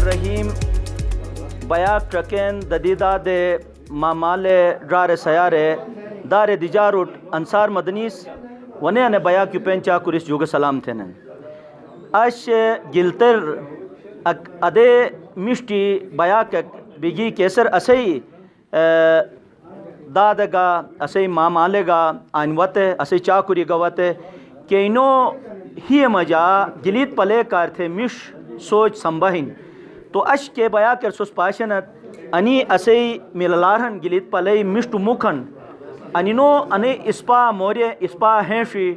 الرحیم بیاک ٹرکین ددیدہ دے مامال ڈرار سیارے دار دیجاروٹ انصار مدنیس ونے انے بیاک یوپین چاکوریس جوگ سلام تھینن اش گلتر ادے مشٹی بیاک بگی کیسر اسی دادگا اسی مامالے گا آنوتے اسی چاکوری گوتے کہ انو ہی مجا گلیت پلے کار تھے مش سوچ سمبہن تو اش کے بیا کر سوس پاشنت انی اسی مللارہن گلیت پلے مشت مکھن انینو انی اسپا موریہ اسپا ہینشی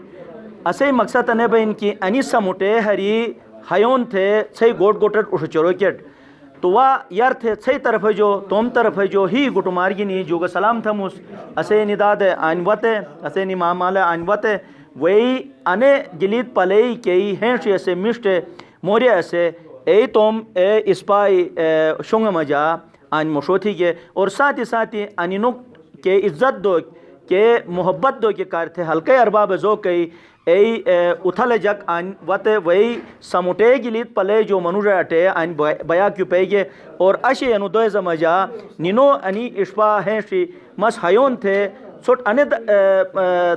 اسی مقصد انے بین کی انی سموٹے ہری ہیون تھے چھئی گوٹ گوٹٹ اٹھ چروکیٹ تو وا یار تھے چھئی طرف جو توم طرف جو ہی گٹو مارگینی جوگ سلام تھموس اسے نداد آنوتے اسے نی مامال آنوتے وہی انے گلیت پلئی کئی ہینشی اسے مشت موریہ اسے ای توم اے اسپائی شنگ مجا آن مشوتھی کے اور ساتھ ہی انینو کے عزت دو کے محبت دو کے کار تھے حلقہ ارباب ذوق کئی ای اتھل جک آن وتے وہی سموٹے گلیت پلے جو منوجہ اٹھے آن بیا کیوں پے گے اور اشی انو دوئے زمجا نینو انی اشپا ہینشی مس ہیون تھے سوٹ انے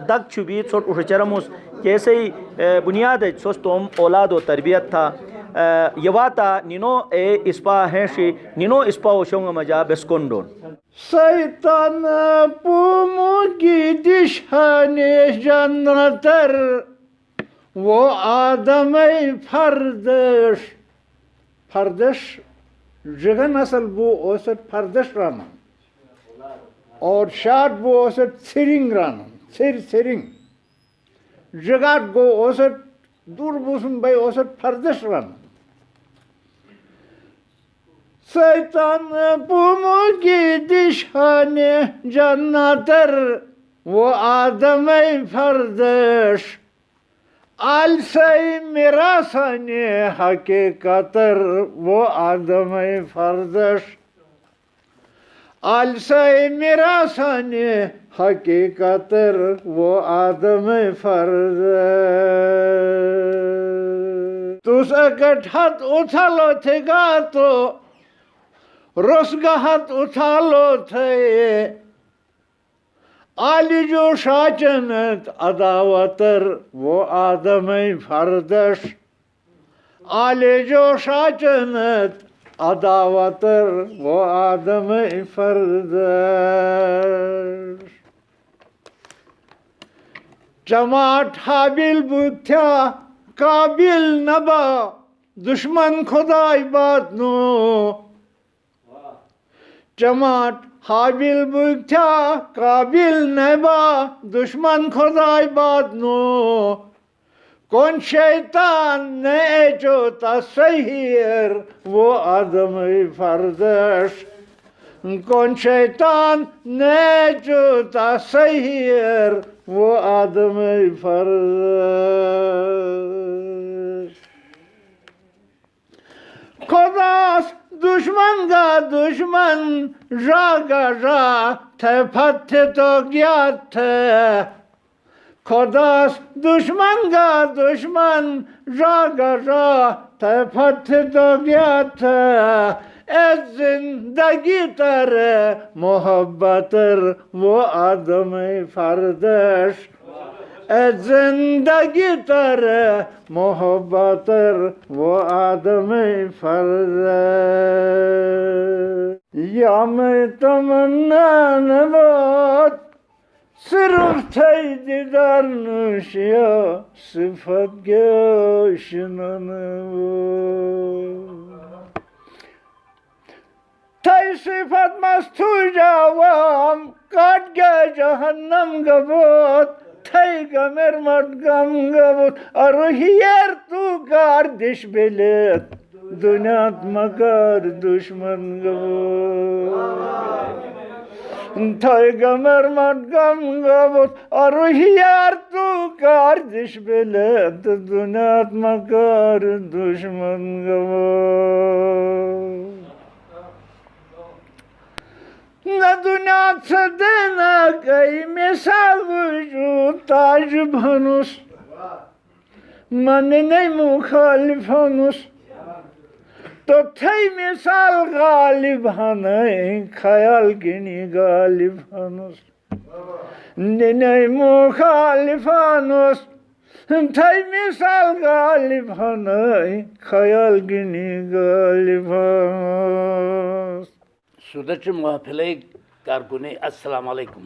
دگ چھوبی سوٹ اٹھ چرموس کیسے ہی بنیاد سوس توم اولاد و تربیت تھا یواتا نینو اے اسپا ہینشی نینو اسپا و شنگ مجا بسکندون سیطان پومو کی دشہانی جنتر وہ آدم فردش جگن اصل بو اوسط فردش رانا اور شاد بو اوسط سرنگ رانا سرنگ جگات گو اوسط دور بوسن بھائی اوسط فردش رانا سیطان پومو کی دشہانی جنتر وہ آدم فردش آل سی میراسانی حقیقتر وہ آدم فردش آل سی میراسانی حقیقتر وہ آدم فردش تُس اکٹ ہاتھ اچھالو تھے گا تو رسگاہت اچھالو تھے آلی جو شاچنت عداوتر وہ آدم فردش آلی جو شاچنت عداوتر وہ آدم فردش جماعت حابیل بکتیا قابل نبا دشمن خدای بات نو جماعت حابیل بکتیا قابل نبا دشمن خدای بات نو کون شیطان نے جو تصحیر وہ آدم فردش کون شیطان نے جو تصحیر وہ آدم فردش خداس دشمن کا دشمن را گا را تھے پھتے تو گیات تھے خداس دشمن کا دشمن را گا را تھے پھتے تو گیات تھے اے زندگی تر محبتر وہ آدم فردش اے زندگی تر محبتر وہ آدم فردش یا میں تمنا نبات صرف تھے دیدار نوشیا صفت گشنن تھے صفت مستو جاوام کاٹ گیا جہنم گبوت تھے گمر مٹ گم گبوت اروہیر تو گاردش بلیت دنیات مکار دشمن گبوت تھے گمر مٹ گم گبوت اروہیر تو گاردش بلیت دنیات مکار دشمن گبوت نہ دنیا سے دینا کئی مثال وجود تاج بھنوس من نہیں مخالف ہنوس تو تھی مثال غالب ہنیں خیال گنی غالب ہنوس نہیں مخالف ہنوس تھی مثال غالب ہنیں خیال گنی غالب ہنوس سودچ محفلے کارکنے السلام علیکم.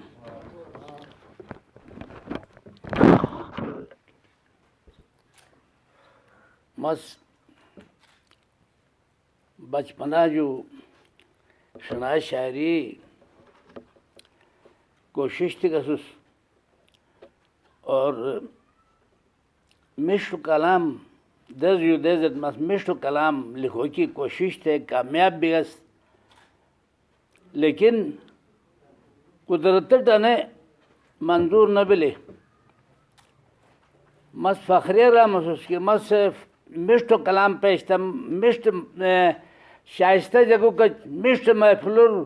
مس بچپنا جو شناہ شاعری کوشش تھی گسوس اور مشر کلام دز یو دزت مس مشر کلام لکھو کی کوشش تھے کامیاب بھی گس لیکن قدرت ٹنے منظور نہ بلے مس فخریہ را محسوس کی مس مشت کلام پیشتم مشت شائستہ جگہ کا مشت محفلور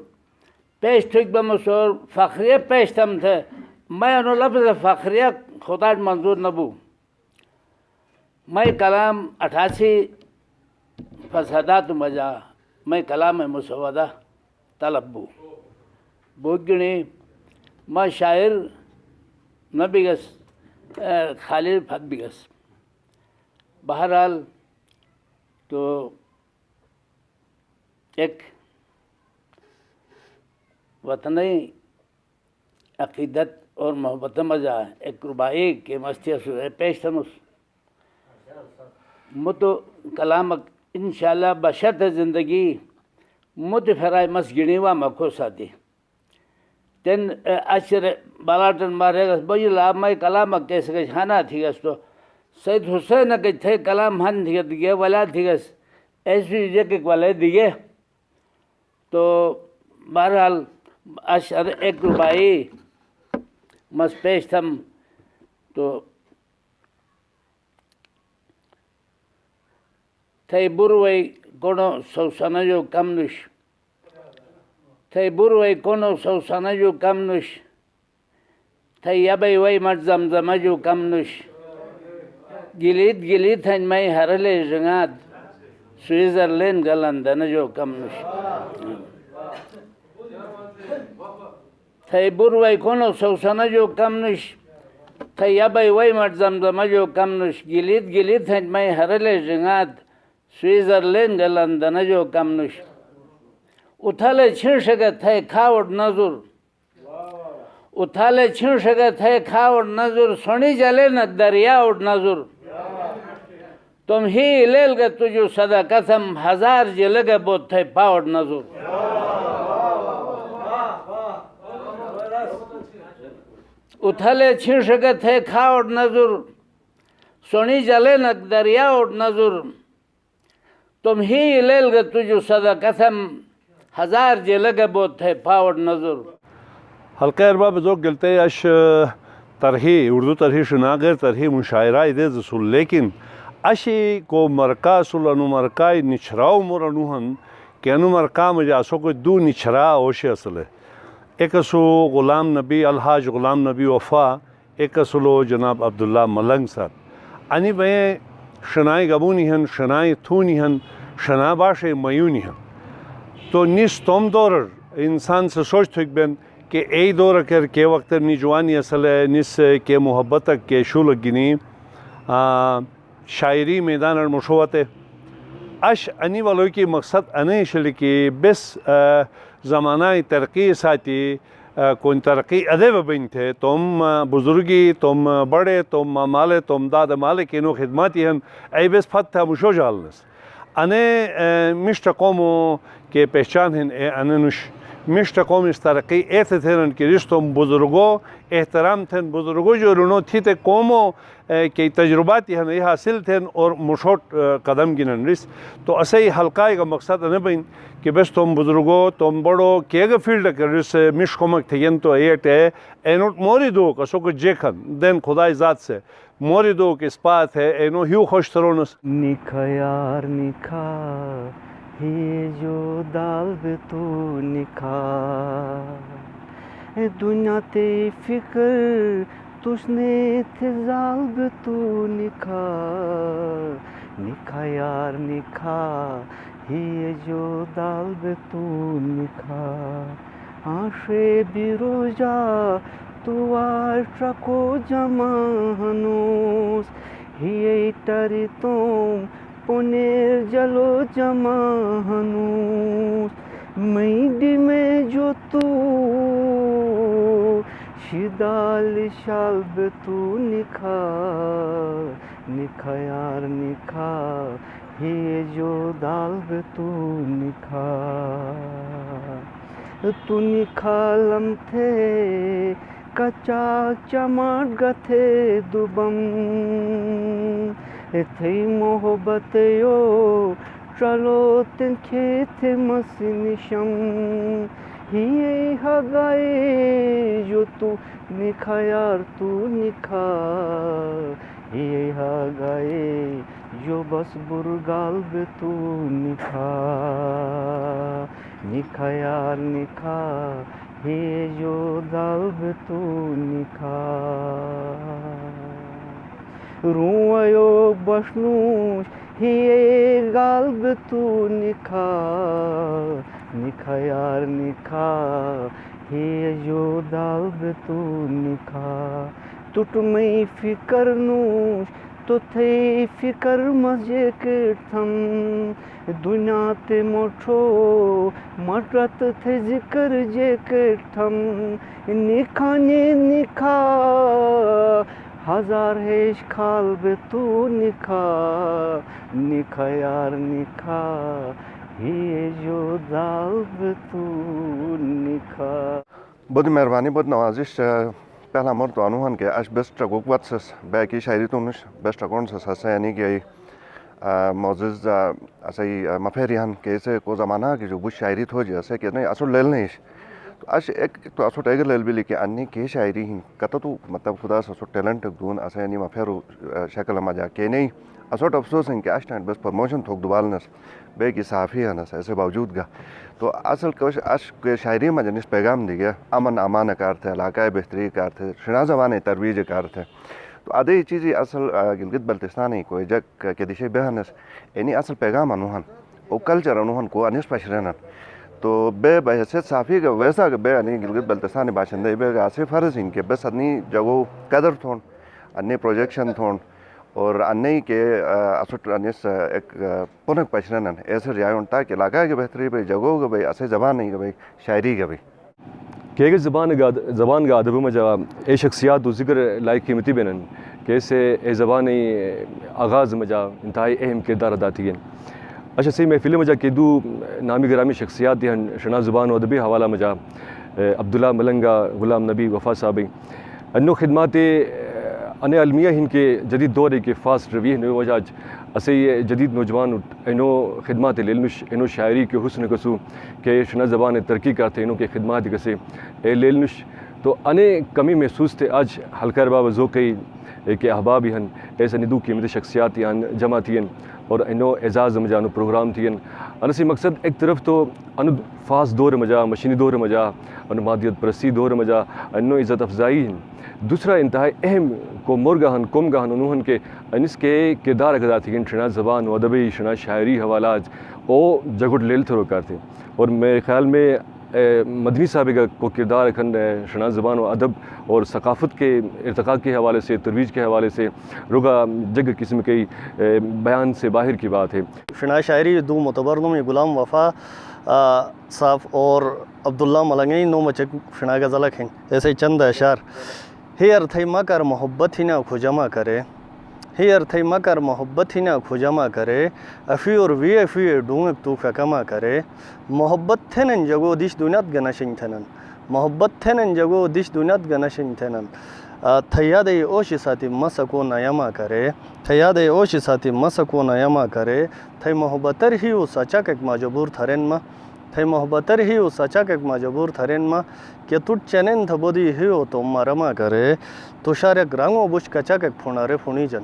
پیش تھک بمسور فخریہ پیشتم تھے میں انہوں لفظ فخریہ خدا منظور نبو میں کلام 88 فسادات مجا میں کلام مسودہ طلب بوگنی ما شاعر نہ بگس خالد پھت بگس بہرحال تو ایک وطنی عقیدت اور محبت مزہ ایک ربائی کے مستی پیش تنس متو کلامک انشاءاللہ بشرط زندگی مت فرائے مس گنیوا مکھو ساتھی تین اشر بالاٹن مارے گس بھائی لاب میں کلام کیسے گس ہانا تھی گس تو سید حسین کے تھے کلام ہن تھی دیگے والا تھی گس ایسی جگہ والے دیگے تو بہرحال اشر ایک ربائی مس پیش تھم تو تھے بروئی کونو سوسانہ جو کم نش تھے بروئی کونو سوسانہ جو کم نش تھے یبئی وئی مٹ زمزمہ جو کم نش گلیت گلیت ہن میں ہرلے جنگات سوئزرلینڈ گلندن جو کم نش تھے بروئی کونو سوسانہ جو کم نش تھے یبئی وئی مٹ زمزمہ جو کم نش گلیت گلیت ہن میں ہرلے جنگات سوئزرلینڈ لندن جو کم نش اتھالے چھن شگت ہے کھاوڑ نظر اتھالے چھن شگت ہے کھاوڑ نظر سونی جلے نہ دریا اڑ نظر تم ہی لیل گے تجھو صدا قسم ہزار جلگے بہت تھے پاوڑ نظر اتھالے چھن شگت ہے کھاوڑ نظر سونی جلے نہ دریا اڑ نظر تم ہی لیل گے تجھو صدا قسم ہزار جلگے بہت تھے پاوڑ نظر. حلقہ ارباب ذوق گلتے اش ترہی اردو ترہی شنا غیر ترہی مشاعرہ ادے زسول لیکن اشی کو مرکا سلانو مرکای نچھراو مرانوہن کہ انو مرکا مجاسو کو دو نچھرا اوشی اصل ہے. ایک اسو غلام نبی الحاج غلام نبی وفا ایک اسلو جناب عبداللہ ملنگ صاحب انی بہیں شنائی گبونی ہن شنائی تھونی ہن شنا باشے میونی ہن تو نیس توم دور انسان سے سوچ تھک بین کہ ای دور کر کے وقت نی جوانی اصل ہے نیس کے محبت کے شول گنی شاعری میدان مشوت اش انی والو کی مقصد انیشل کی بس زمانہ ترقی ساتھی کون ترقی ادے ببین تھے تم بزرگی تم بڑے تم مامالے تم داد مالے کینو خدماتی ہن ای بس پھت تھا مشو جالنس انے مشت قومو کے پہچان ہن اننش مشت قوم اس ترقی ایت تھن کہ رشتم بزرگو احترام تھن بزرگو جو رونو تھی تے قومو کے تجرباتی ہن یہ حاصل تھن اور مشوٹ قدم گنن رس تو اسے حلقہ کا مقصد نہ بین کہ بس تم بزرگو تم بڑو کہ گا فیلڈ کر رس مش قومک تھین تو ایٹ ہے اینوٹ موری دو کسو کو جیکھن دین خدای ذات سے موری دو کہ اسپات ہے اینو ہیو خوش ترونس نکھا یار نکھا ہی جو دال بھی تو نکھا دنیا تے فکر تُس نے تھے زال بھی تو نکھا نکھا یار نکھا ہی جو دال بھی تو نکھا آشے بھی روجا تو آشکو جمع ہنوس ہی ٹری تم پونیر جلو جمع ہنوس میڈی میں جو تو شدال شال بھی تو نکھا نکھا یار نکھا ہی جو دال بھی تو نکھا تو نکھا لم تھے کچا چماٹ گتھے دبم تھی محبت یو چلو تن کھیت مسنشم ہی ہگائے جو تو نکھا یار تو نکھا ہی ہگائے جو بس برگال بھی تو نکھا نکھا یار نکھا ہی جو دال بھی تو نکھا رویو بشنوش ہی گال بھی تو نکھا نکھا یار نکھا ہی جو دال بھی تو نکھا ٹوٹ میں فکر نوش تو تھے فکر مزے کٹھم دنیا تے موٹھو مٹرت تھے ذکر جے کٹھم نکھا نے نکھا ہزار ہیش کھال بھی تو نکھا نکھا یار نکھا ہی جو دال بھی تو نکھا بہت مہربانی بہت نوازش پہلا مرتو انوہن کے اش بیسٹ گوکوات سس بیکی شاعری تو نش بیسٹ اکون سس ہسے یعنی کہ معزز اسی مفہریان کے اسے کو زمانہ کی جو بش شاعری تھو جی اسے کہ نہیں اصل لیل نہیں تو اش ایک تو اصل ٹیگر لیل بھی لکھے انی کے شاعری ہی کتا تو مطلب خدا سے اصل ٹیلنٹ دون اسے یعنی مفہرو شکل مجا کہ نہیں اصل افسوس ہیں کہ اش ٹائم بس پروموشن تھوک دوبالنس بے کی صحافی ہے نس ایسے باوجود گا تو اصل کوش اش کے شاعری میں جنس پیغام دی گیا امن امان کار تھے علاقۂ بہتری کار تھے شنا زبان ترویج کار تھے تو آدھے چیزی اصل گلگت بلتستانی کو جگ کے دشے بہنس یعنی اصل پیغام انوہن او کلچر انوہن کو انس پشرنن تو بے بحثیت صحافی کا ویسا کہ بے یعنی گلگت بلتستانی باشندے بے آصف فرض ان کے بس انی جگہ قدر تھون انی پروجیکشن تھون اور انی کے اصل انس ایک پنک پشرنن ایسے جائیں تاکہ علاقہ کے بہتری بھائی جگہوں کے بھائی ایسے زبان نہیں کہ بھائی شاعری کے بھائی کہ زبان کا ادب مجا اے شخصیات و ذکر لائق قیمتی بینن کیسے اے زبان آغاز مجا انتہائی اہم کردار ادا تھی اچھا صحیح محفل مجا کہ دو نامی گرامی شخصیات دی ہن شنا زبان و ادبی حوالہ مجا عبداللہ ملنگا غلام نبی وفا صاحبی انو خدمات ان علمیہ ہن کے جدید دور کے فاسٹ رویہ نو وجاج اسے جدید نوجوان انو خدمات لیلنش انو شاعری کے حسن کسو کہ شنا زبان ترقی کرتے انو کے خدمات کسے اے لیلنش تو انے کمی محسوس تھے آج حلقہ ارباب ذوقی کے احباب ہن ایسے ندو قیمتی شخصیات جمع تھین اور انو اعزاز مجا انو پروگرام تھین انسی مقصد ایک طرف تو انو فاس دور مجا مشینی دور مجا انو مادیت پرستی دور مجا انو عزت افزائی ہن دوسرا انتہائی اہم کو مرگاہن کم گاہن انوہن کے انس کے کردار ادا تھین شنا زبان و ادبی شنا شاعری حوالات او جگڑ لیل تھرو کرتے اور میرے خیال میں مدنی صاحب کا کو کردار اکھن شنا زبان و ادب اور ثقافت کے ارتقاء کے حوالے سے ترویج کے حوالے سے رگا جگ قسم کے بیان سے باہر کی بات ہے شنا شاعری دو معتبر نم غلام وفا صاف اور عبداللہ ملنگی نو مچک شنا غزلک ہیں ایسے چند اشعار. ہیر تھئی مکر محبت ہی نہ کھجما کرے ہیر تھئی مکر محبت ہی نہ کھجما کرے افی اور وی افی ڈونگ تو کما کرے محبت تھنن جگو دش دنیات گنشن تھنن محبت تھنن جگو دش دنیات گنشن تھنن تھیاد اوشی ساتھی مسکو نیما کرے تھیاد اوشی ساتھی مسکو نیما کرے تھئی محبتر ہی او سچک ایک مجبور تھرن ما تھئی محبتر ہی او سچک ایک مجبور تھرن ما کہ تٹ چنن تھبودی ہی او تو مرما کرے تشارک رنگو بش کچک ایک پھونارے پھونی جن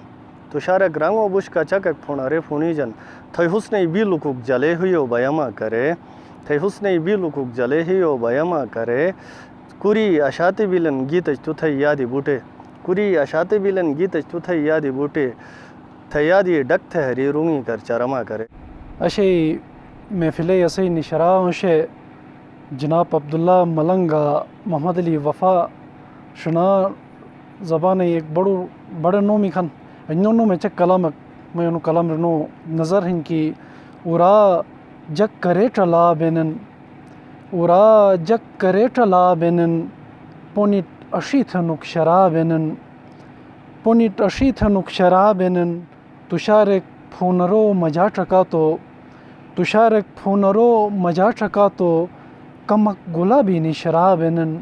تشارک رنگو بش کچک ایک پھونارے پھونی جن تھئی حسنی بی لکوک جلے ہوئی او بیما کرے تھئی حسنی بی لکوک جلے ہوئی او بیما کرے کری اشاتی بیلن گیتش تو تھئی یادی بوٹے کری اشاتی بیلن گیتش تو تھئی یادی بوٹے تھئی یادی ڈک تھے ہری رونگی کر چرما کرے. اشی محفل اسی نشرا اشے جناب عبداللہ ملنگا محمد علی وفا شنا زبان ایک بڑا نومی کھن انو میں چک کلام میں انو کلام رنو نظر ہن کی اورا جک کرے ٹلا بینن اورا جک کرے ٹلا بینن پونیٹ اشی تھنک شرا بینن پونیٹ اشی تھنک شرا بینن تشارک پھونرو مجا ٹکا تو تشارک پھونرو مجا ٹکا تو کمک گلابی نی شرا بینن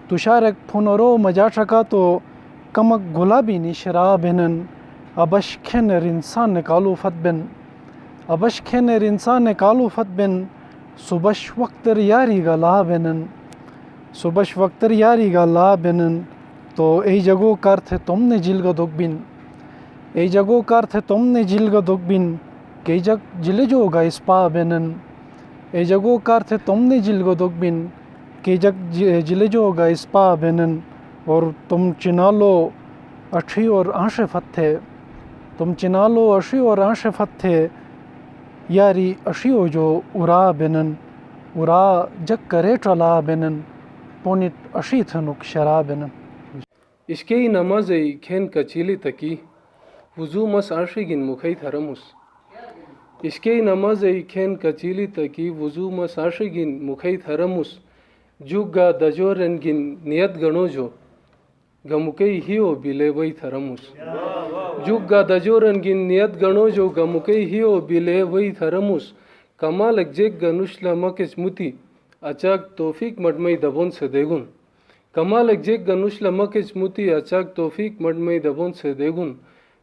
تشارک پھونرو مجا ٹکا تو کمک گلابی نی شرا بینن ابش کھینر انسان نکالو فت بن ابش کھینر انسان نکالو فت بن صبش وقتر یاری گا لا بینن صبش وقتر یاری گا لا بینن تو ای جگو کار تھے تم نے جل گا دک بن ای جگو کار تھے تم نے جل گا دک بن کہ جگ جل جو گا اسپا بینن ای جگو کار تھے تم نے جل گا دک بن کہ جگ جل جو گا اسپا بینن اور تم چنالو اٹھی اور آنش فت تھے تم چنالو اشی اور آنش فت تھے یاری اشیو جو ارا بینن ارا جگ کرے ٹلا بینن پونیٹ اشی تھنک شرا بینن. اشکی نماز کھین کچیلی تکی وضو مس عرشی گن مکھئی تھرمس اشکی نماز کھین کچیلی تکی وضو مس عرشی گن مکھئی تھرمس جگا دجورن گن نیت گنو جو گمکئی ہیو بیلے وئی تھرمس جگا دجورن گن نیت گنو جو گمکئی ہیو بیلے وئی تھرمس کمالک جگ گنوشلا مکچ متی اچاک توفیق مڈمئی دبون سے دیگن کمالک جگ گنوشلا مکچ متی اچاک توفیق مڈمئی دبون سے دیگن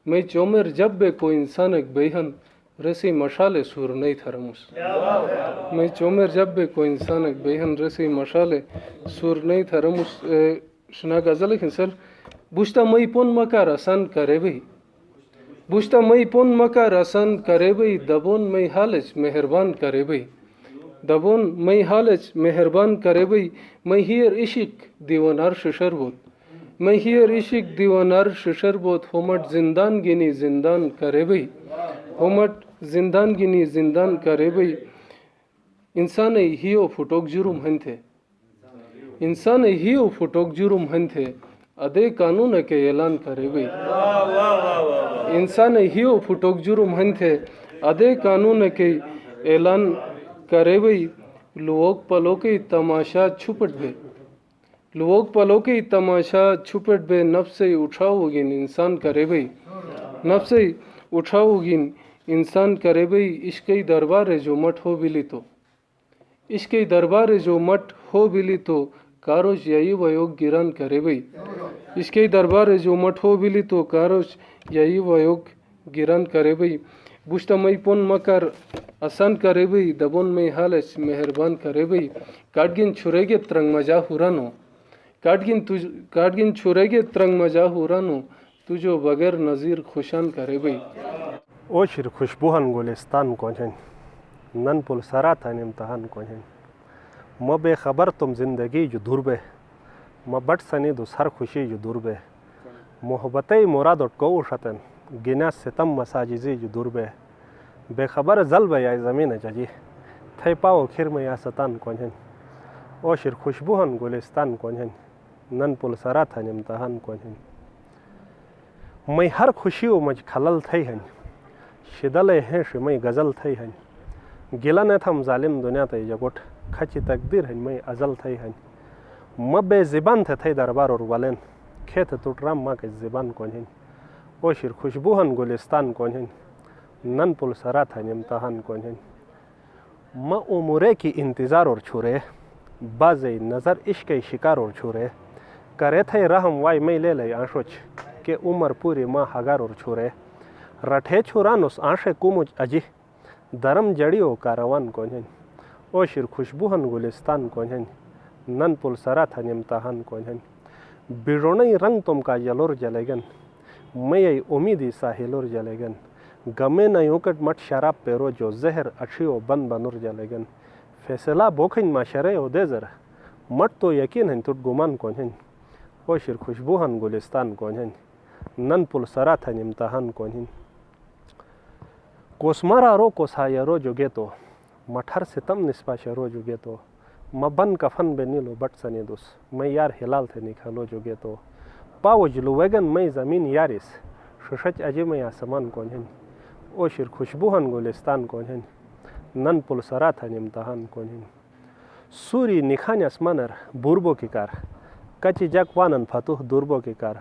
میں چومر جب بے کو انسانک بیہن رسی مشالے سور نہیں تھرمس میں چومر جب بے کو انسانک بیہن رسی مشالے سور نہیں تھرمس. شنا غزل سر بوشتا مئی پون مکا رسان کرے بھئی بوشتا مئی پون مکا رسان کرے بھئی دبون مئی حالچ مہربان کرے بھئی دبون مئی حالچ مہربان کرے بھئی میں ہیر عشق دیوانار ششر بود میں ہیر عشق دیوانار ششر بود ہومٹ زندان گینی زندان کرے بھئی ہومٹ زندان گینی زندان کرے بھئی انسان ہیو فٹوک جرم ہن تھے انسان ہیو فٹوک جرم ہن تھے ادے قانون کے اعلان کرے بھئی انسان ہیو فٹوک جرم ہن تھے ادے قانون کے اعلان کرے بھئی لوگ پلو کے تماشا چھپٹ بے لوگ پلو کے تماشا چھپٹ بے نفس اٹھاؤ گن انسان کرے بھئی نفس اٹھاؤ گن انسان کرے بھئی عشقی دربار جو مٹ ہو بلی تو عشقی دربار جو مٹ ہو بلی تو کاروش یہی ویوگ گران کرے بھئی عشقی دربار جو مٹ ہو بلی تو کاروش یہی ویوگ گران کرے بھئی بوشتا مئی پون مکر آسان کرے بھئی دبون مئی حالش مہربان کرے بھئی کاٹگن چھرے گے ترنگ مجا ہورانو کاٹگن چھرے گے ترنگ مجا ہورانو تجھو بغیر نظیر خوشان کرے بھئی. اوشر خوشبوہن گلستان کوجن نن پل سراتان امتحان کوجن م بے خبر تم زندگی جو دور بے م بٹ سنی دو سر خوشی جو دور بے محبت مراد اٹکو شتن گنا ستم مساجزی جو دور بے خبر زل بے یا زمین ججی تھے پاؤ کھر میں یا ستان کوجن اوشر خوشبوہن گلستان کوجن نن پل سراتان امتحان کوجن میں ہر خوشی و مجھ کھلل تھے ہن شدل ہیں میں غزل تھے ہن گلا نه تم ظالم دنیا ته جګوټ خچ تقدیر هن مې ازل تھئی هن مبه زبان ته تھئی دربار اور ولن کھیت ټوټرام ما کې زبان کونهن او شیر خوشبوهن گلستان کونهن نن پل سرات هن امتحان کونهن ما عمره کی انتظار اور چھورے باز نظر عشق شکار اور چھورے کرے تھے رحم وائی میں لے لے آنشوچ کہ عمر پوری ماں ہگار اور چھورے رٹھے چھورانوس آنشے کومج اجی درم جڑیو کاروان کونہن او شیر خوشبوہن گلستان کونہن نن پل سرات ہن امتحان کونہن بیرونی رنگ تم کا یلور جلے گن میں امیدی ساحلور جلے گن گمے نیوکٹ مٹ شراب پیرو جو زہر اچھیو بن بنور جلے گن فیصلہ بوکھن معاشرے او دے ذرا مٹ تو یقین ہن تٹ گمان کونہن او شیر خوشبوہن گلستان کونہن نن پل سرات ہن امتحان کونہن کوسمارا رو کوسایرو جوگے تو مٹھر ستم نسبا شرو جوگے تو مبن کفن بے نیلو بٹ سنی دوس میں یار ہلال تھے نکھلو جوگے تو پاو جلو ویگن میں زمین یارس ششچ اجی میں آسمان کونہن او شیر خوشبوہن گلستان کونہن نن پل سرات ہن امتحان کونہن سوری نکھان اسمانر بوربو کی کار کچی جک وانن فتوح دوربو کی کار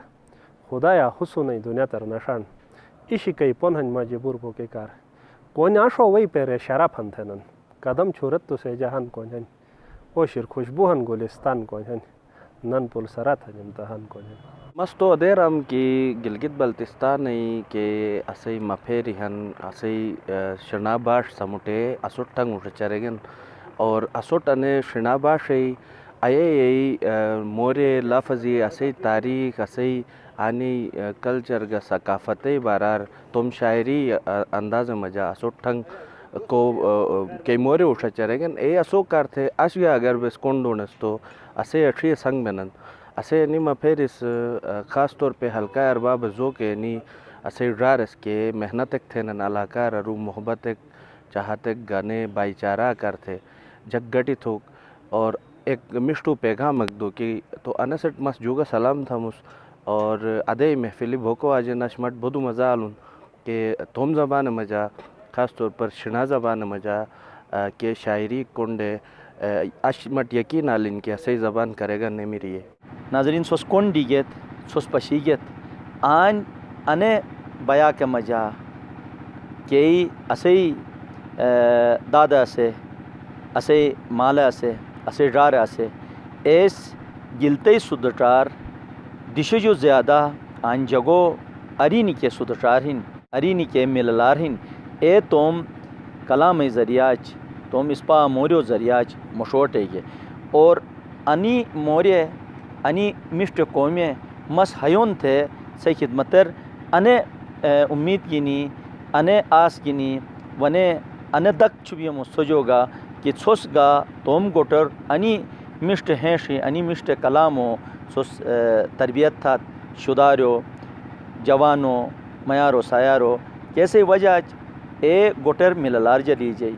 خدایا حسن دنیا تر نشان اشی کئی پنہن ماجی بوربو کی کار کون آشو وی پیرے شراب ہن تھنن قدم چھورت تو سے جہان کونہن او شیر خوشبوہن گلستان کونہن نن پل سرات ہن امتحان کونہن مستو ادیرم کی گلگت بلتستان کے اسی مفیری ہن اسی شناباش سموٹے اسوٹ ٹنگ اٹھ چرگن اور اسوٹ انے شناباش آئے مورے لفظی اسی تاریخ اسی آنی کلچر گا ثقافتی بارار تم شاعری انداز مجا اسوٹ ٹنگ کو کئی مورے اٹھ چرگن اے اسو کار تھے اشیا اگر بس کونڈونستو اسے اچھی سنگ بنن اسے نی مفیرس خاص طور پہ حلقہ ارباب ذوق نی اسے ڈرارس کے محنت تھے نن علاقہ رو محبت چاہت گانے بھائی چارہ کرتے جگ گٹی تھوک اور ایک مشتو پیغام دو کی تو انسٹ مس جوگا سلام تھا مس اور ادے محفلی بھوکو آج نشمٹ بدو مزہ آلون کہ توم زبان مجا خاص طور پر شنا زبان مجا کہ شاعری کنڈے اشمٹ یقین آلین کہ اسی زبان کرے گا نہیں میری ناظرین سوس کونڈی گیت سوس پشیگیت آن انے بیا کے مجا کہ اسی دادا سے اسے مالا سے اسے ڈار سے ایس گلتے سدٹار دش جو زیادہ آن جگو ارینی کے سدٹار ہن ارینی کے مللار ہن اے توم کلام ذریعہ توم اسپا موریو ذریعہ مشوٹے گے اور انی موریہ انی مشٹ قومی مس حیون تھے سی خدمتر انے امید گینی انے آس گینی ونے انے دک چھبیم سجو گا کہ چھوس گا توم گوٹر انی مشٹ ہینشی انی مشٹ کلامو سوس تربیت تھا شدارو جوانو میارو سایارو کیسے وجہ اے گوٹر مللار جلی جائی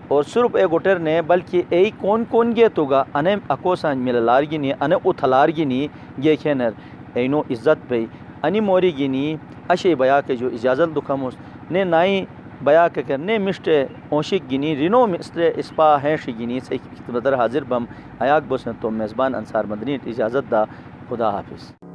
اور صرف اے گوٹر نے بلکہ اے کون کون گے تو گا انے اکوسان مللار گینی انے اتھلار گینی گے کھینر اینو عزت بھئی انی موری گینی اشے بیا کے جو اجازت دکھموس نے نائی بیا کے کرنے مشت اونشک گینی رینو مستر اسپا ہینش گینی سے بدر حاضر بم آیاک بوسن تو میزبان انصار مدنی اجازت دا خدا حافظ.